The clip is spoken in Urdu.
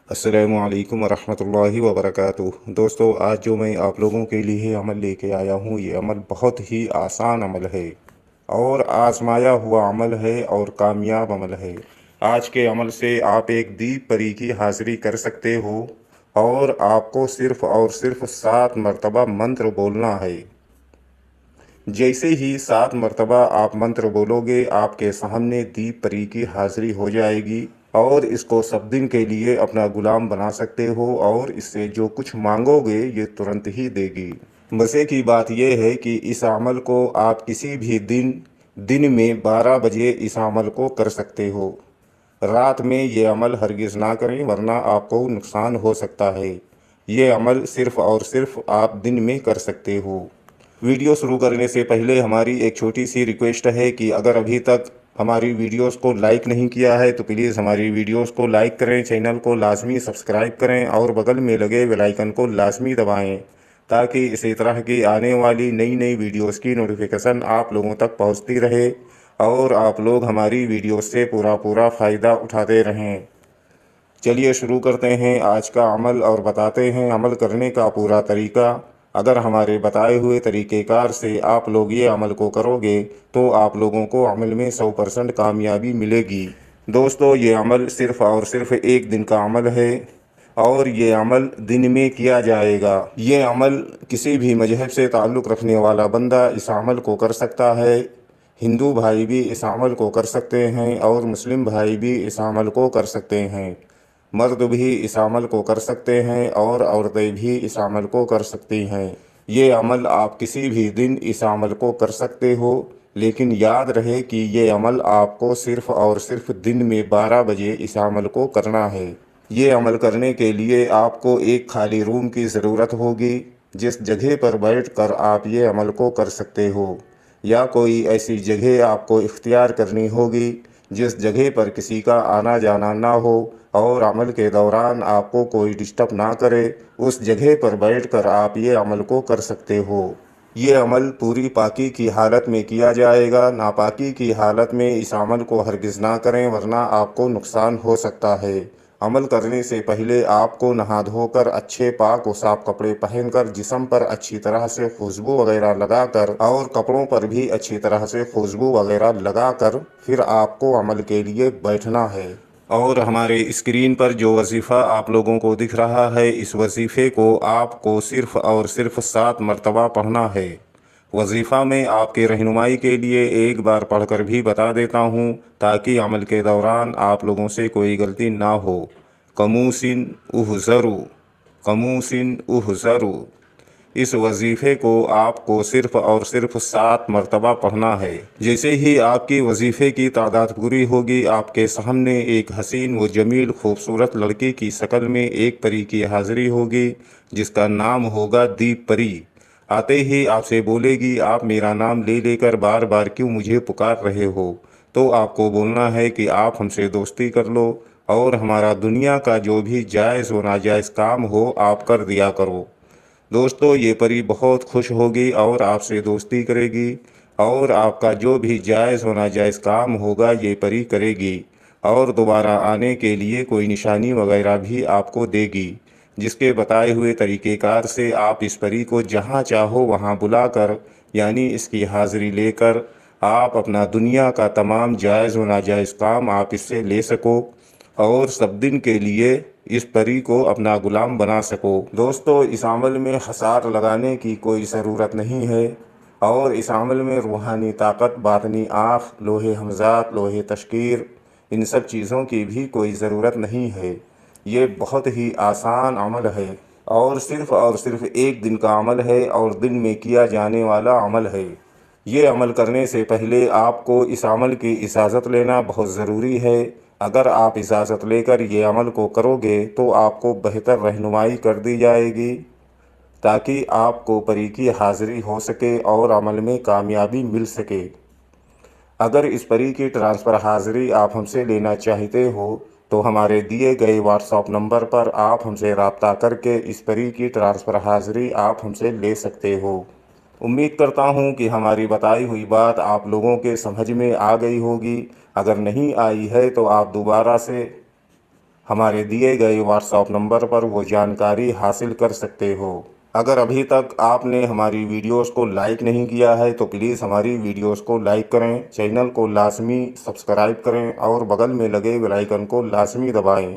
السلام علیکم ورحمۃ اللہ وبرکاتہ۔ دوستو، آج جو میں آپ لوگوں کے لیے عمل لے کے آیا ہوں، یہ عمل بہت ہی آسان عمل ہے اور آزمایا ہوا عمل ہے اور کامیاب عمل ہے۔ آج کے عمل سے آپ ایک دیپ پری کی حاضری کر سکتے ہو اور آپ کو صرف اور صرف 7 مرتبہ منتر بولنا ہے۔ جیسے ہی 7 مرتبہ آپ منتر بولو گے، آپ کے سامنے دیپ پری کی حاضری ہو جائے گی اور اس کو سب دن کے لیے اپنا غلام بنا سکتے ہو اور اس سے جو کچھ مانگو گے یہ ترنت ہی دے گی۔ مزے کی بات یہ ہے کہ اس عمل کو آپ کسی بھی دن میں 12 بجے اس عمل کو کر سکتے ہو۔ رات میں یہ عمل ہرگز نہ کریں ورنہ آپ کو نقصان ہو سکتا ہے۔ یہ عمل صرف اور صرف آپ دن میں کر سکتے ہو۔ ویڈیو شروع کرنے سے پہلے ہماری ایک چھوٹی سی ریکویسٹ ہے کہ اگر ابھی تک ہماری ویڈیوز کو لائک نہیں کیا ہے تو پلیز ہماری ویڈیوز کو لائک کریں، چینل کو لازمی سبسکرائب کریں اور بغل میں لگے بیل آئیکن کو لازمی دبائیں تاکہ اسی طرح کی آنے والی نئی ویڈیوز کی نوٹیفیکیشن آپ لوگوں تک پہنچتی رہے اور آپ لوگ ہماری ویڈیوز سے پورا فائدہ اٹھاتے رہیں۔ چلیے شروع کرتے ہیں آج کا عمل اور بتاتے ہیں عمل کرنے کا پورا طریقہ۔ اگر ہمارے بتائے ہوئے طریقہ کار سے آپ لوگ یہ عمل کو کرو گے تو آپ لوگوں کو عمل میں 100% کامیابی ملے گی۔ دوستو، یہ عمل صرف اور صرف ایک دن کا عمل ہے اور یہ عمل دن میں کیا جائے گا۔ یہ عمل کسی بھی مذہب سے تعلق رکھنے والا بندہ اس عمل کو کر سکتا ہے۔ ہندو بھائی بھی اس عمل کو کر سکتے ہیں اور مسلم بھائی بھی اس عمل کو کر سکتے ہیں۔ مرد بھی اس عمل کو کر سکتے ہیں اور عورتیں بھی اس عمل کو کر سکتی ہیں۔ یہ عمل آپ کسی بھی دن اس عمل کو کر سکتے ہو، لیکن یاد رہے کہ یہ عمل آپ کو صرف اور صرف دن میں 12 بجے اس عمل کو کرنا ہے۔ یہ عمل کرنے کے لیے آپ کو ایک خالی روم کی ضرورت ہوگی جس جگہ پر بیٹھ کر آپ یہ عمل کو کر سکتے ہو، یا کوئی ایسی جگہ آپ کو اختیار کرنی ہوگی جس جگہ پر کسی کا آنا جانا نہ ہو اور عمل کے دوران آپ کو کوئی ڈسٹرب نہ کرے۔ اس جگہ پر بیٹھ کر آپ یہ عمل کو کر سکتے ہو۔ یہ عمل پوری پاکی کی حالت میں کیا جائے گا۔ ناپاکی کی حالت میں اس عمل کو ہرگز نہ کریں ورنہ آپ کو نقصان ہو سکتا ہے۔ عمل کرنے سے پہلے آپ کو نہا دھو کر اچھے پاک و صاف کپڑے پہن کر جسم پر اچھی طرح سے خوشبو وغیرہ لگا کر اور کپڑوں پر بھی اچھی طرح سے خوشبو وغیرہ لگا کر پھر آپ کو عمل کے لیے بیٹھنا ہے۔ اور ہمارے اسکرین پر جو وظیفہ آپ لوگوں کو دکھ رہا ہے، اس وظیفے کو آپ کو صرف اور صرف 7 مرتبہ پڑھنا ہے۔ وظیفہ میں آپ کے رہنمائی کے لیے ایک بار پڑھ کر بھی بتا دیتا ہوں تاکہ عمل کے دوران آپ لوگوں سے کوئی غلطی نہ ہو۔ قموسن احذروا، قموسن احذروا۔ اس وظیفے کو آپ کو صرف اور صرف 7 مرتبہ پڑھنا ہے۔ جیسے ہی آپ کی وظیفے کی تعداد پوری ہوگی، آپ کے سامنے ایک حسین و جمیل خوبصورت لڑکی کی شکل میں ایک پری کی حاضری ہوگی جس کا نام ہوگا دیپ پری۔ آتے ہی آپ سے بولے گی، آپ میرا نام لے لے کر بار بار کیوں مجھے پکار رہے ہو؟ تو آپ کو بولنا ہے کہ آپ ہم سے دوستی کر لو اور ہمارا دنیا کا جو بھی جائز و ناجائز کام ہو آپ کر دیا کرو۔ دوستو، یہ پری بہت خوش ہوگی اور آپ سے دوستی کرے گی اور آپ کا جو بھی جائز و ناجائز کام ہوگا یہ پری کرے گی اور دوبارہ آنے کے لیے کوئی نشانی وغیرہ بھی آپ کو دے گی، جس کے بتائے ہوئے طریقہ کار سے آپ اس پری کو جہاں چاہو وہاں بلا کر، یعنی اس کی حاضری لے کر، آپ اپنا دنیا کا تمام جائز و ناجائز کام آپ اس سے لے سکو اور سب دن کے لیے اس پری کو اپنا غلام بنا سکو۔ دوستو، اس عمل میں حصار لگانے کی کوئی ضرورت نہیں ہے اور اس عمل میں روحانی طاقت، باطنی آنکھ، لوح ہمزات، لوح تشکیر، ان سب چیزوں کی بھی کوئی ضرورت نہیں ہے۔ یہ بہت ہی آسان عمل ہے اور صرف ایک دن کا عمل ہے اور دن میں کیا جانے والا عمل ہے۔ یہ عمل کرنے سے پہلے آپ کو اس عمل کی اجازت لینا بہت ضروری ہے۔ اگر آپ اجازت لے کر یہ عمل کو کرو گے تو آپ کو بہتر رہنمائی کر دی جائے گی تاکہ آپ کو پری کی حاضری ہو سکے اور عمل میں کامیابی مل سکے۔ اگر اس پری کی ٹرانسفر حاضری آپ ہم سے لینا چاہتے ہو تو ہمارے دیے گئے واٹس ایپ نمبر پر آپ ہم سے رابطہ کر کے اس پری کی ٹرانسفر حاضری آپ ہم سے لے سکتے ہو۔ امید کرتا ہوں کہ ہماری بتائی ہوئی بات آپ لوگوں کے سمجھ میں آ گئی ہوگی۔ اگر نہیں آئی ہے تو آپ دوبارہ سے ہمارے دیے گئے واٹس ایپ نمبر پر وہ جانکاری حاصل کر سکتے ہو۔ اگر ابھی تک آپ نے ہماری ویڈیوز کو لائک نہیں کیا ہے تو پلیز ہماری ویڈیوز کو لائک کریں، چینل کو لازمی سبسکرائب کریں اور بغل میں لگے بیل آئیکن کو لازمی دبائیں۔